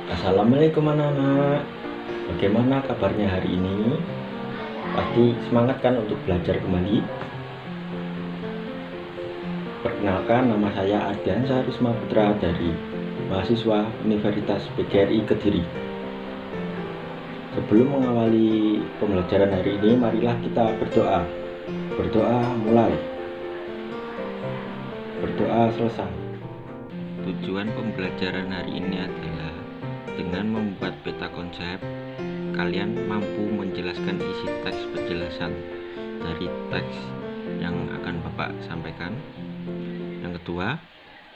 Assalamualaikum anak-anak. Bagaimana kabarnya hari ini? Pasti semangat kan untuk belajar kembali? Perkenalkan, nama saya Ardiansyah Risma Putra dari mahasiswa Universitas PGRI Kediri. Sebelum mengawali pembelajaran hari ini, marilah kita berdoa. Berdoa mulai. Berdoa selesai. Tujuan pembelajaran hari ini adalah dengan membuat peta konsep, kalian mampu menjelaskan isi teks penjelasan dari teks yang akan Bapak sampaikan. Yang kedua,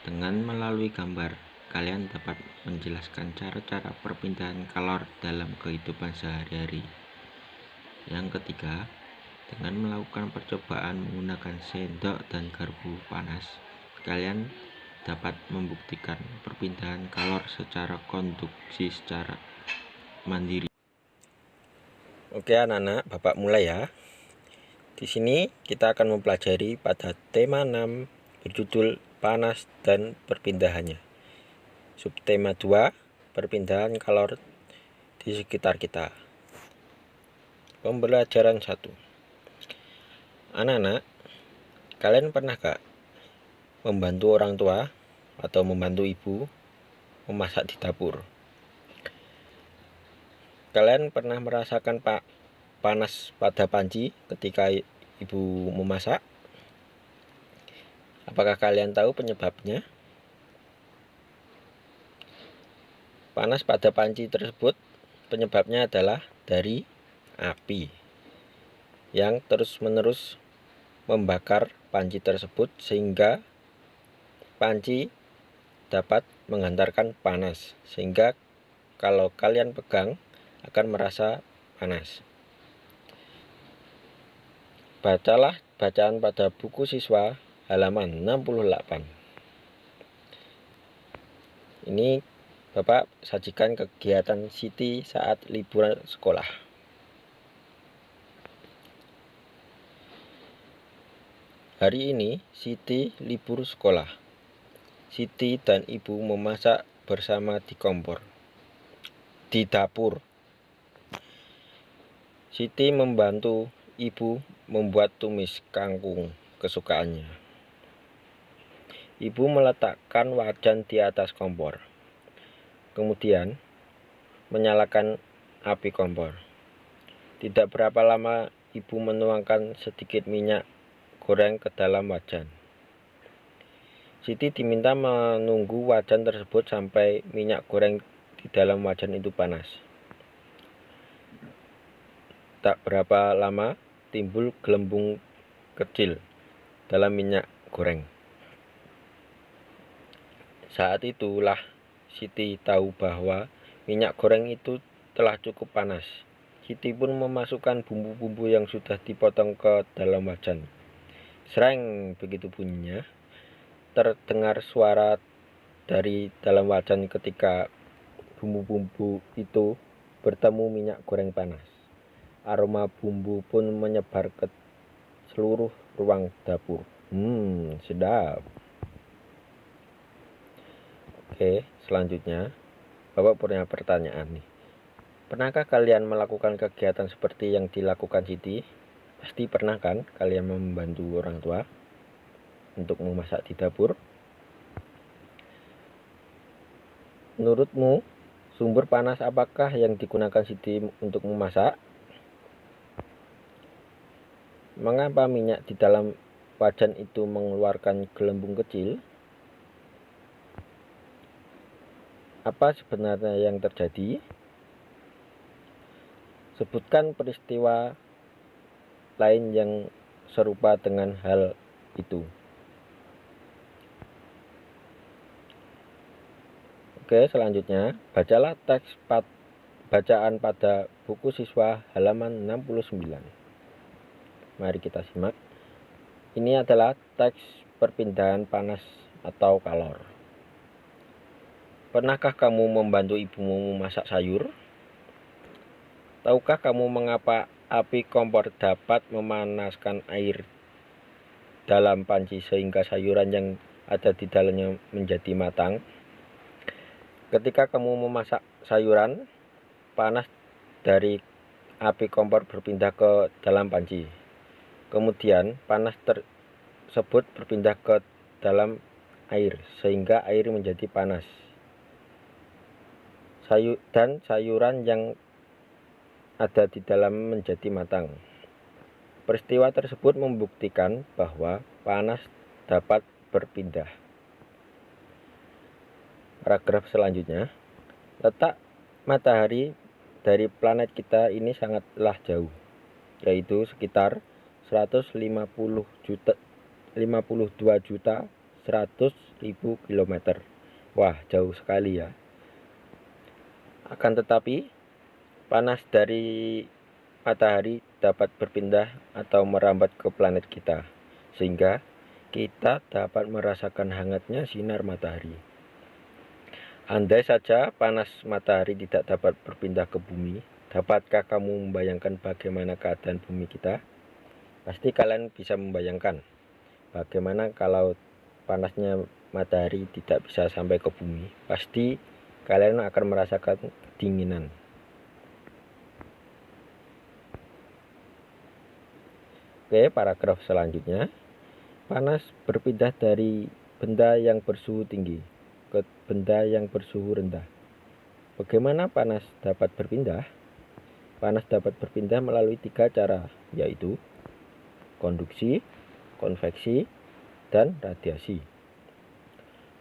dengan melalui gambar, kalian dapat menjelaskan cara-cara perpindahan kalor dalam kehidupan sehari-hari. Yang ketiga, dengan melakukan percobaan menggunakan sendok dan garpu panas, kalian dapat membuktikan perpindahan kalor secara konduksi secara mandiri. Oke anak-anak, Bapak mulai ya. Di sini kita akan mempelajari pada tema 6 berjudul panas dan perpindahannya. Subtema 2, perpindahan kalor di sekitar kita. Pembelajaran 1. Anak-anak, kalian pernah gak membantu orang tua atau membantu ibu memasak di dapur? Kalian pernah merasakan panas pada panci ketika ibu memasak? Apakah kalian tahu penyebabnya? Panas pada panci tersebut penyebabnya adalah dari api yang terus-menerus membakar panci tersebut sehingga panci dapat menghantarkan panas, sehingga kalau kalian pegang akan merasa panas. Bacalah bacaan pada buku siswa halaman 68. Ini Bapak sajikan kegiatan Siti saat liburan sekolah. Hari ini Siti libur sekolah. Siti dan ibu memasak bersama di dapur. Siti membantu ibu membuat tumis kangkung kesukaannya. Ibu meletakkan wajan di atas kompor. Kemudian menyalakan api kompor. Tidak berapa lama ibu menuangkan sedikit minyak goreng ke dalam wajan. Siti diminta menunggu wajan tersebut sampai minyak goreng di dalam wajan itu panas. Tak berapa lama timbul gelembung kecil dalam minyak goreng. Saat itulah Siti tahu bahwa minyak goreng itu telah cukup panas. Siti pun memasukkan bumbu-bumbu yang sudah dipotong ke dalam wajan. Sreng, begitu bunyinya. Terdengar suara dari dalam wajan ketika bumbu-bumbu itu bertemu minyak goreng panas. Aroma bumbu pun menyebar ke seluruh ruang dapur. Sedap. Oke, selanjutnya Bapak punya pertanyaan nih. Pernahkah kalian melakukan kegiatan seperti yang dilakukan Siti? Pasti pernah kan kalian membantu orang tua untuk memasak di dapur? Menurutmu, sumber panas apakah yang digunakan Siti untuk memasak? Mengapa minyak di dalam wajan itu mengeluarkan gelembung kecil? Apa sebenarnya yang terjadi? Sebutkan peristiwa lain yang serupa dengan hal itu. Oke, selanjutnya bacalah teks bacaan pada buku siswa halaman 69. Mari kita simak. Ini adalah teks perpindahan panas atau kalor. Pernahkah kamu membantu ibumu memasak sayur? Tahukah kamu mengapa api kompor dapat memanaskan air dalam panci sehingga sayuran yang ada di dalamnya menjadi matang? Ketika kamu memasak sayuran, panas dari api kompor berpindah ke dalam panci. Kemudian panas tersebut berpindah ke dalam air sehingga air menjadi panas. Dan sayuran yang ada di dalam menjadi matang. Peristiwa tersebut membuktikan bahwa panas dapat berpindah. Paragraf selanjutnya, letak matahari dari planet kita ini sangatlah jauh, yaitu sekitar 52.100.000 km. Wah, jauh sekali ya. Akan tetapi, panas dari matahari dapat berpindah atau merambat ke planet kita, sehingga kita dapat merasakan hangatnya sinar matahari. Andai saja panas matahari tidak dapat berpindah ke bumi, dapatkah kamu membayangkan bagaimana keadaan bumi kita? Pasti kalian bisa membayangkan bagaimana kalau panasnya matahari tidak bisa sampai ke bumi. Pasti kalian akan merasakan kedinginan. Oke, paragraf selanjutnya. Panas berpindah dari benda yang bersuhu tinggi ke benda yang bersuhu rendah. Bagaimana panas dapat berpindah? Panas dapat berpindah melalui 3 cara, yaitu konduksi, konveksi, dan radiasi.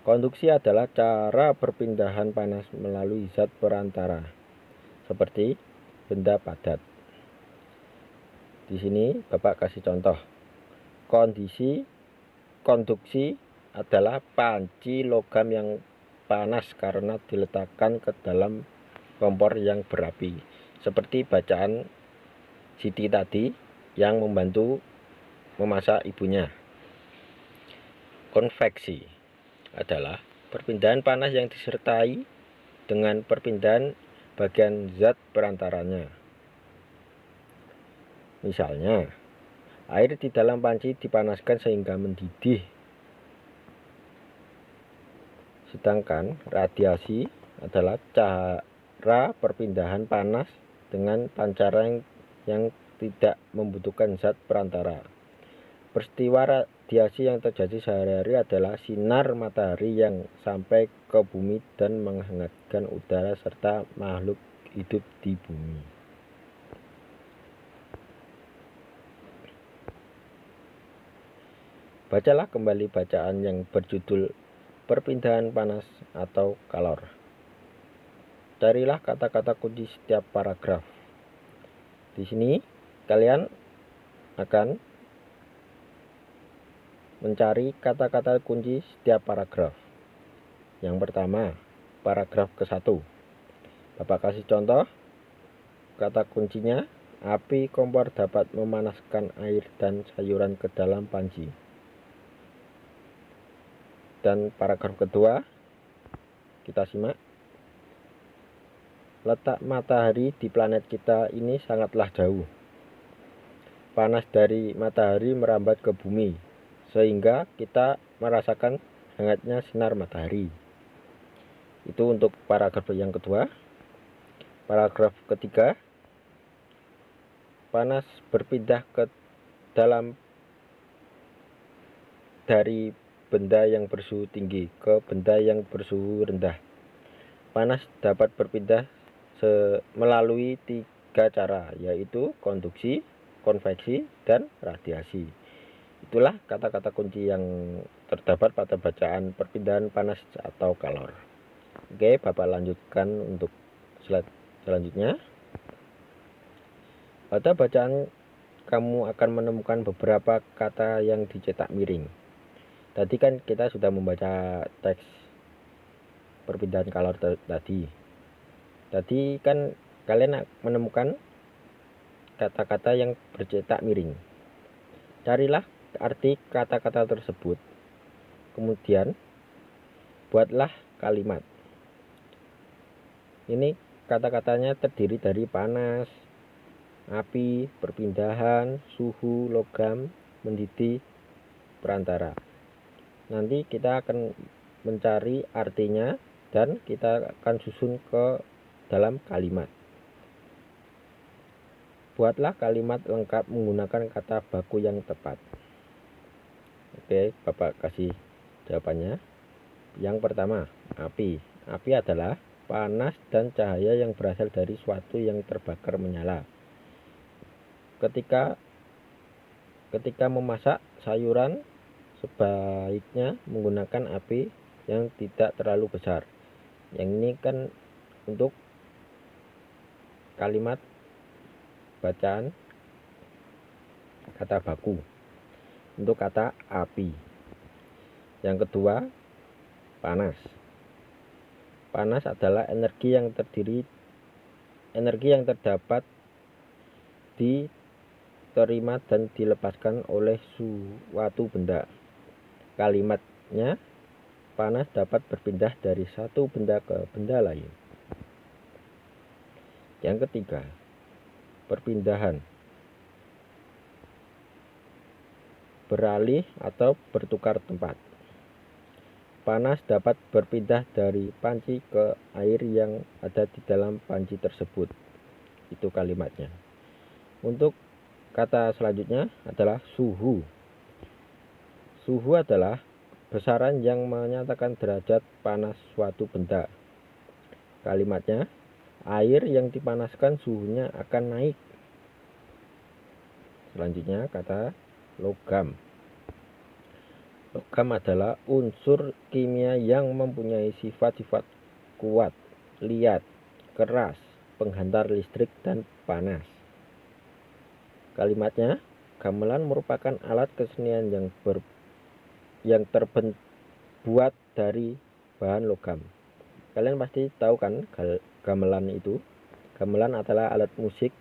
Konduksi adalah cara perpindahan panas melalui zat perantara, seperti benda padat. Di sini Bapak kasih contoh. Konduksi adalah panci logam yang panas karena diletakkan ke dalam kompor yang berapi, seperti bacaan Siti tadi yang membantu memasak ibunya. Konveksi adalah perpindahan panas yang disertai dengan perpindahan bagian zat perantaranya. Misalnya, air di dalam panci dipanaskan sehingga mendidih. Sedangkan radiasi adalah cara perpindahan panas dengan pancaran yang tidak membutuhkan zat perantara. Peristiwa radiasi yang terjadi sehari-hari adalah sinar matahari yang sampai ke bumi dan menghangatkan udara serta makhluk hidup di bumi. Bacalah kembali bacaan yang berjudul perpindahan panas atau kalor. Carilah kata-kata kunci setiap paragraf. Di sini kalian akan mencari kata-kata kunci setiap paragraf. Yang pertama, paragraf ke-1. Bapak kasih contoh. Kata kuncinya, api kompor dapat memanaskan air dan sayuran ke dalam panci. Dan paragraf kedua, kita simak. Letak matahari di planet kita ini sangatlah jauh. Panas dari matahari merambat ke bumi, sehingga kita merasakan hangatnya sinar matahari. Itu untuk paragraf yang kedua. Paragraf ketiga, panas berpindah ke dalam dari benda yang bersuhu tinggi ke benda yang bersuhu rendah. Panas dapat berpindah melalui 3 cara, yaitu konduksi, konveksi, dan radiasi. Itulah kata-kata kunci yang terdapat pada bacaan perpindahan panas atau kalor. Oke, Bapak lanjutkan untuk slide selanjutnya. Pada bacaan kamu akan menemukan beberapa kata yang dicetak miring. Tadi kan kita sudah membaca teks perpindahan kalor tadi. Tadi kan kalian menemukan kata-kata yang bercetak miring. Carilah arti kata-kata tersebut. Kemudian buatlah kalimat. Ini kata-katanya terdiri dari panas, api, perpindahan, suhu, logam, mendidih, perantara. Nanti kita akan mencari artinya dan kita akan susun ke dalam kalimat. Buatlah kalimat lengkap menggunakan kata baku yang tepat. Oke, Bapak kasih jawabannya. Yang pertama, api. Api adalah panas dan cahaya yang berasal dari suatu yang terbakar menyala. Ketika memasak sayuran, sebaiknya menggunakan api yang tidak terlalu besar. Yang ini kan untuk kalimat bacaan kata baku untuk kata api. Yang kedua, panas. Panas adalah energi yang terdapat diterima dan dilepaskan oleh suatu benda. Kalimatnya, panas dapat berpindah dari satu benda ke benda lain. Yang ketiga, perpindahan, beralih atau bertukar tempat. Panas dapat berpindah dari panci ke air yang ada di dalam panci tersebut. Itu kalimatnya. Untuk kata selanjutnya adalah suhu. Suhu adalah besaran yang menyatakan derajat panas suatu benda. Kalimatnya, air yang dipanaskan suhunya akan naik. Selanjutnya kata logam. Logam adalah unsur kimia yang mempunyai sifat-sifat kuat, liat, keras, penghantar listrik, dan panas. Kalimatnya, gamelan merupakan alat kesenian yang terbuat dari bahan logam. Kalian pasti tahu kan gamelan itu? Gamelan adalah alat musik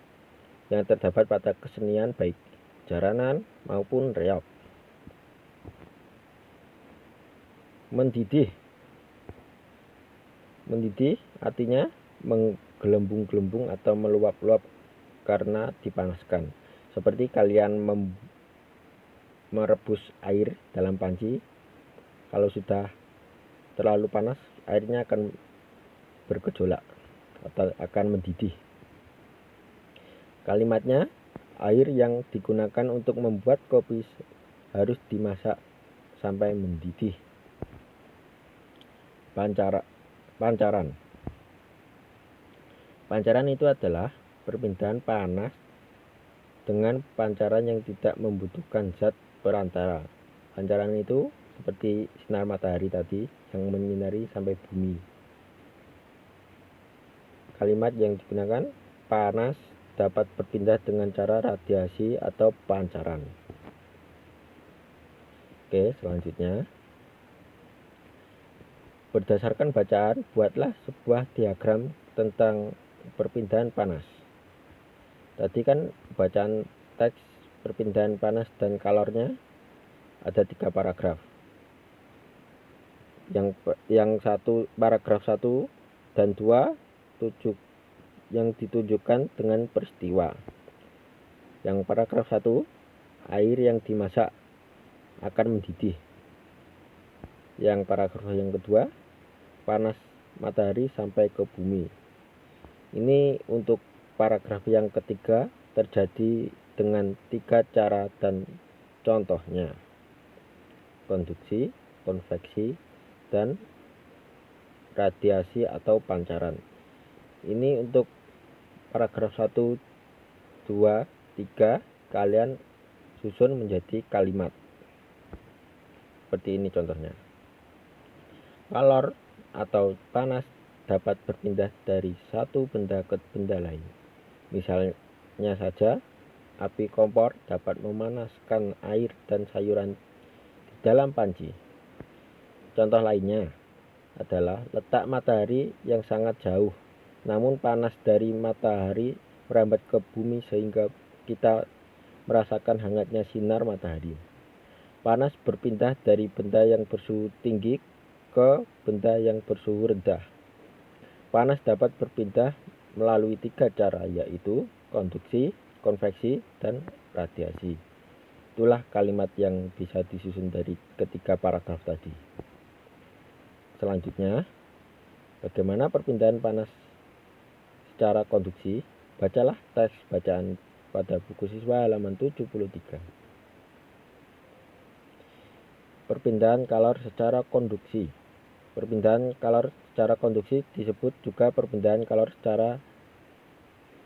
yang terdapat pada kesenian baik jaranan maupun reog. Mendidih. Mendidih artinya menggelembung-gelembung atau meluap-luap karena dipanaskan. Seperti kalian merebus air dalam panci, kalau sudah terlalu panas, airnya akan bergejolak atau akan mendidih. Kalimatnya, air yang digunakan untuk membuat kopi harus dimasak sampai mendidih. Pancaran. Pancaran itu adalah perpindahan panas dengan pancaran yang tidak membutuhkan zat perantara. Pancaran itu seperti sinar matahari tadi yang menyinari sampai bumi. Kalimat yang digunakan, panas dapat berpindah dengan cara radiasi atau pancaran. Oke, selanjutnya. Berdasarkan bacaan, buatlah sebuah diagram tentang perpindahan panas. Tadi kan bacaan teks perpindahan panas dan kalornya ada 3 paragraf. Yang satu, paragraf 1 dan 2 yang ditunjukkan dengan peristiwa. Yang paragraf 1, air yang dimasak akan mendidih. Yang paragraf yang kedua, panas matahari sampai ke bumi. Ini untuk paragraf yang ketiga terjadi dengan 3 cara dan contohnya: konduksi, konveksi, dan radiasi atau pancaran. Ini untuk paragraf 1, 2, 3 kalian susun menjadi kalimat. Seperti ini contohnya. Kalor atau panas dapat berpindah dari satu benda ke benda lain. Misalnya saja, api kompor dapat memanaskan air dan sayuran di dalam panci. Contoh lainnya adalah letak matahari yang sangat jauh, namun panas dari matahari merambat ke bumi sehingga kita merasakan hangatnya sinar matahari. Panas berpindah dari benda yang bersuhu tinggi ke benda yang bersuhu rendah. Panas dapat berpindah melalui 3 cara, yaitu konduksi, konveksi, dan radiasi. Itulah kalimat yang bisa disusun dari ketiga paragraf tadi. Selanjutnya, Bagaimana perpindahan panas secara konduksi? Bacalah teks bacaan pada buku siswa halaman 73. Perpindahan kalor secara konduksi. Perpindahan kalor secara konduksi disebut juga perpindahan kalor secara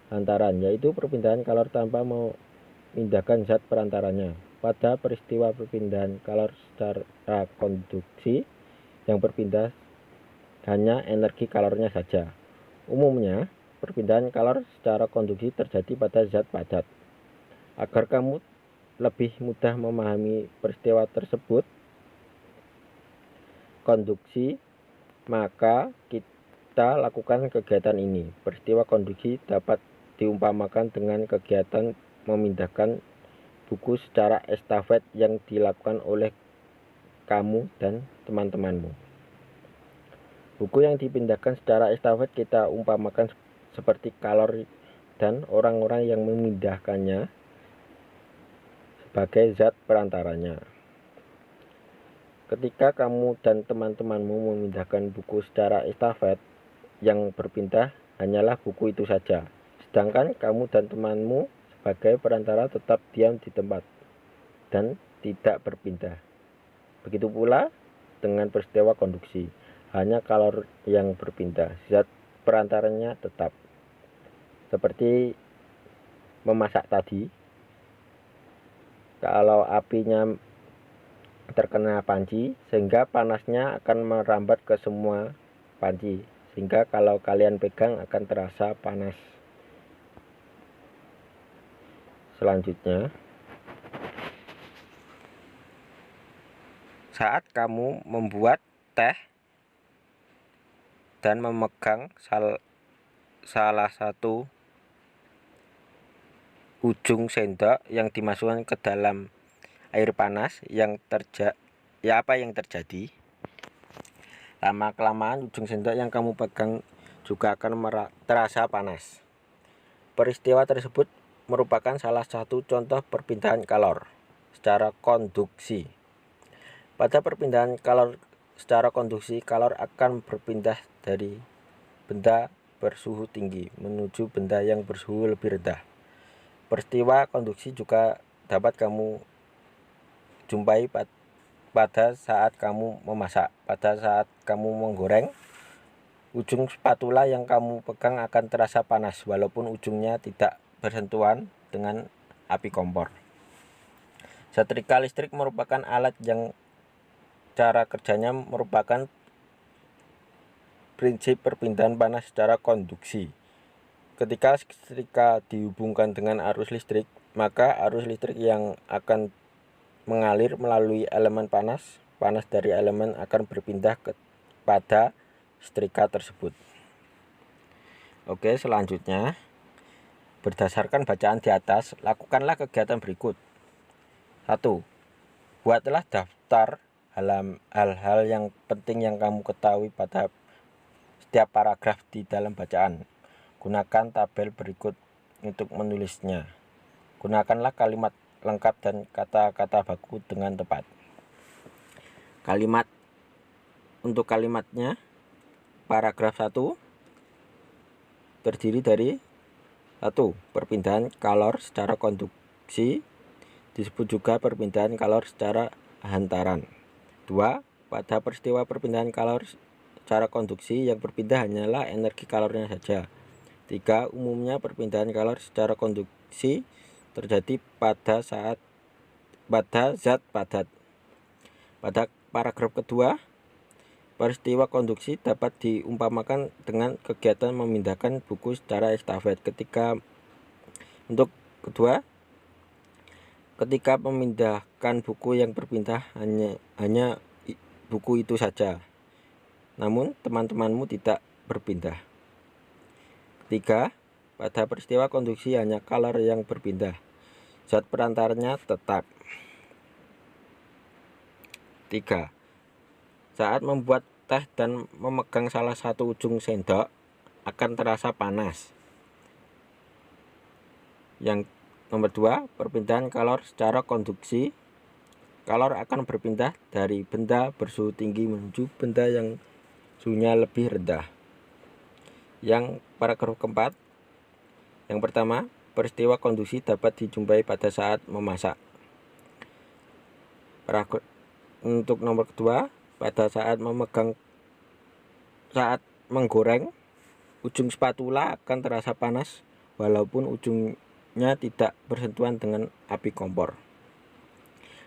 hantaran, yaitu perpindahan kalor tanpa memindahkan zat perantaranya. Pada peristiwa perpindahan kalor secara konduksi, yang berpindah hanya energi kalornya saja. Umumnya, perpindahan kalor secara konduksi terjadi pada zat padat. Agar kamu lebih mudah memahami peristiwa tersebut, konduksi, maka kita lakukan kegiatan ini. Peristiwa konduksi dapat diumpamakan dengan kegiatan memindahkan buku secara estafet yang dilakukan oleh kamu dan teman-temanmu. Buku yang dipindahkan secara estafet kita umpamakan seperti kalor dan orang-orang yang memindahkannya sebagai zat perantaranya. Ketika kamu dan teman-temanmu memindahkan buku secara estafet, yang berpindah hanyalah buku itu saja. Sedangkan kamu dan temanmu sebagai perantara tetap diam di tempat dan tidak berpindah. Begitu pula dengan peristiwa konduksi. Hanya kalor yang berpindah, zat perantaranya tetap. Seperti memasak tadi, kalau apinya terkena panci, sehingga panasnya akan merambat ke semua panci, sehingga kalau kalian pegang akan terasa panas. Selanjutnya, saat kamu membuat teh dan memegang salah satu ujung sendok yang dimasukkan ke dalam air panas, apa yang terjadi? Lama-kelamaan ujung sendok yang kamu pegang juga akan terasa panas. Peristiwa tersebut merupakan salah satu contoh perpindahan kalor secara konduksi. Pada perpindahan kalor secara konduksi, kalor akan berpindah dari benda bersuhu tinggi menuju benda yang bersuhu lebih rendah. Peristiwa konduksi juga dapat kamu jumpai pada saat kamu memasak. Pada saat kamu menggoreng, ujung spatula yang kamu pegang akan terasa panas walaupun ujungnya tidak bersentuhan dengan api kompor. Setrika listrik merupakan alat yang cara kerjanya merupakan prinsip perpindahan panas secara konduksi. Ketika setrika dihubungkan dengan arus listrik, maka arus listrik yang akan mengalir melalui elemen panas dari elemen akan berpindah kepada setrika tersebut. Oke, selanjutnya, berdasarkan bacaan di atas, lakukanlah kegiatan berikut. 1. Buatlah daftar hal-hal yang penting yang kamu ketahui pada setiap paragraf di dalam bacaan. Gunakan tabel berikut untuk menulisnya. Gunakanlah kalimat lengkap dan kata-kata baku dengan tepat. Untuk kalimatnya, paragraf 1 terdiri dari 1. Perpindahan kalor secara konduksi, disebut juga perpindahan kalor secara hantaran. 2. Pada peristiwa perpindahan kalor secara konduksi, yang berpindah hanyalah energi kalornya saja. 3. Umumnya perpindahan kalor secara konduksi terjadi pada zat padat. Pada paragraf kedua, peristiwa konduksi dapat diumpamakan dengan kegiatan memindahkan buku secara estafet. Ketika memindahkan buku, yang berpindah hanya buku itu saja, namun teman-temanmu tidak berpindah. 3. Pada peristiwa konduksi hanya kalor yang berpindah, zat perantaranya tetap. 3. Saat membuat teh dan memegang salah satu ujung sendok akan terasa panas. Yang nomor 2, perpindahan kalor secara konduksi. Kalor akan berpindah dari benda bersuhu tinggi menuju benda yang suhunya lebih rendah. Yang paragraf keempat, yang pertama, peristiwa konduksi dapat dijumpai pada saat memasak. Paragraf untuk nomor kedua, pada saat menggoreng, ujung spatula akan terasa panas walaupun ujungnya tidak bersentuhan dengan api kompor.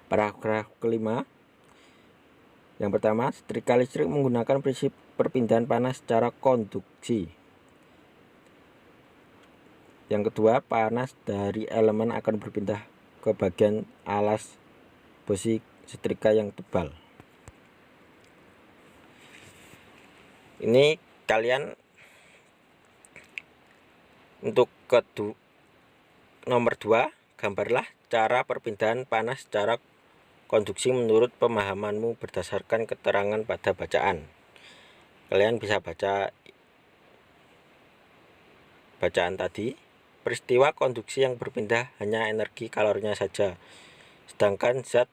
Paragraf kelima, yang pertama, setrika listrik menggunakan prinsip perpindahan panas secara konduksi. Yang kedua, panas dari elemen akan berpindah ke bagian alas besi setrika yang tebal. Ini kalian untuk nomor 2, gambarlah cara perpindahan panas secara konduksi menurut pemahamanmu berdasarkan keterangan pada bacaan. Kalian bisa baca bacaan tadi. Peristiwa konduksi yang berpindah hanya energi kalornya saja, sedangkan zat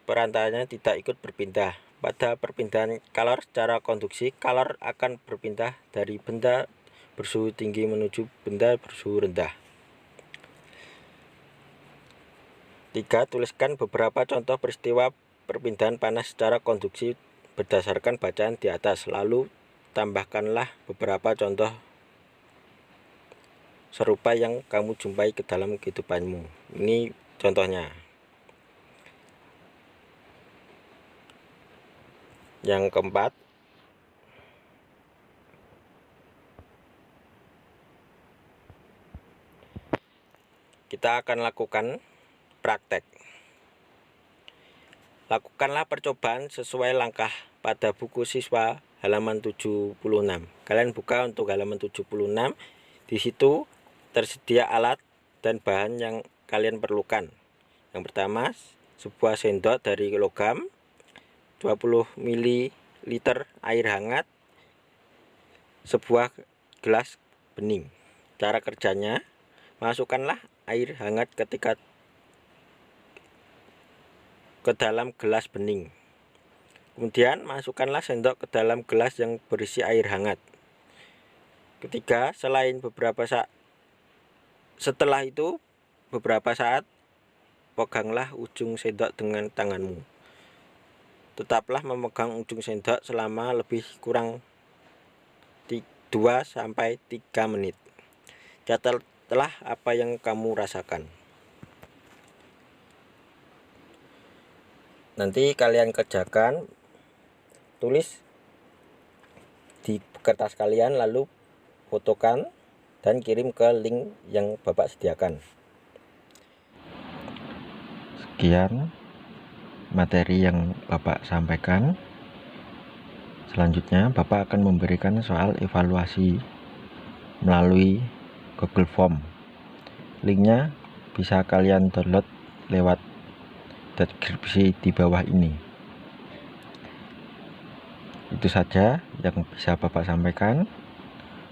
perantaranya tidak ikut berpindah. Pada perpindahan kalor secara konduksi, kalor akan berpindah dari benda bersuhu tinggi menuju benda bersuhu rendah. 3. Tuliskan beberapa contoh peristiwa perpindahan panas secara konduksi berdasarkan bacaan di atas, lalu tambahkanlah beberapa contoh serupa yang kamu jumpai ke dalam kehidupanmu. Ini contohnya. Yang keempat, kita akan lakukan praktek. Lakukanlah percobaan sesuai langkah pada buku siswa halaman 76. Kalian buka untuk halaman 76. Di situ tersedia alat dan bahan yang kalian perlukan. Yang pertama, sebuah sendok dari logam, 20 ml air hangat, sebuah gelas bening. Cara kerjanya, masukkanlah air hangat ke dalam gelas bening. Kemudian masukkanlah sendok ke dalam gelas yang berisi air hangat. Ketiga, setelah itu beberapa saat peganglah ujung sendok dengan tanganmu. Tetaplah memegang ujung sendok selama lebih kurang 2-3 menit. Catatlah apa yang kamu rasakan. Nanti kalian kerjakan, tulis di kertas kalian, lalu fotokan dan kirim ke link yang Bapak sediakan. Sekian materi yang Bapak sampaikan. Selanjutnya Bapak akan memberikan soal evaluasi melalui Google Form. Linknya bisa kalian download lewat deskripsi di bawah ini. Itu saja yang bisa Bapak sampaikan.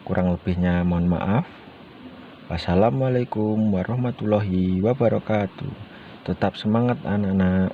Kurang lebihnya mohon maaf. Wassalamualaikum warahmatullahi wabarakatuh. Tetap semangat anak-anak.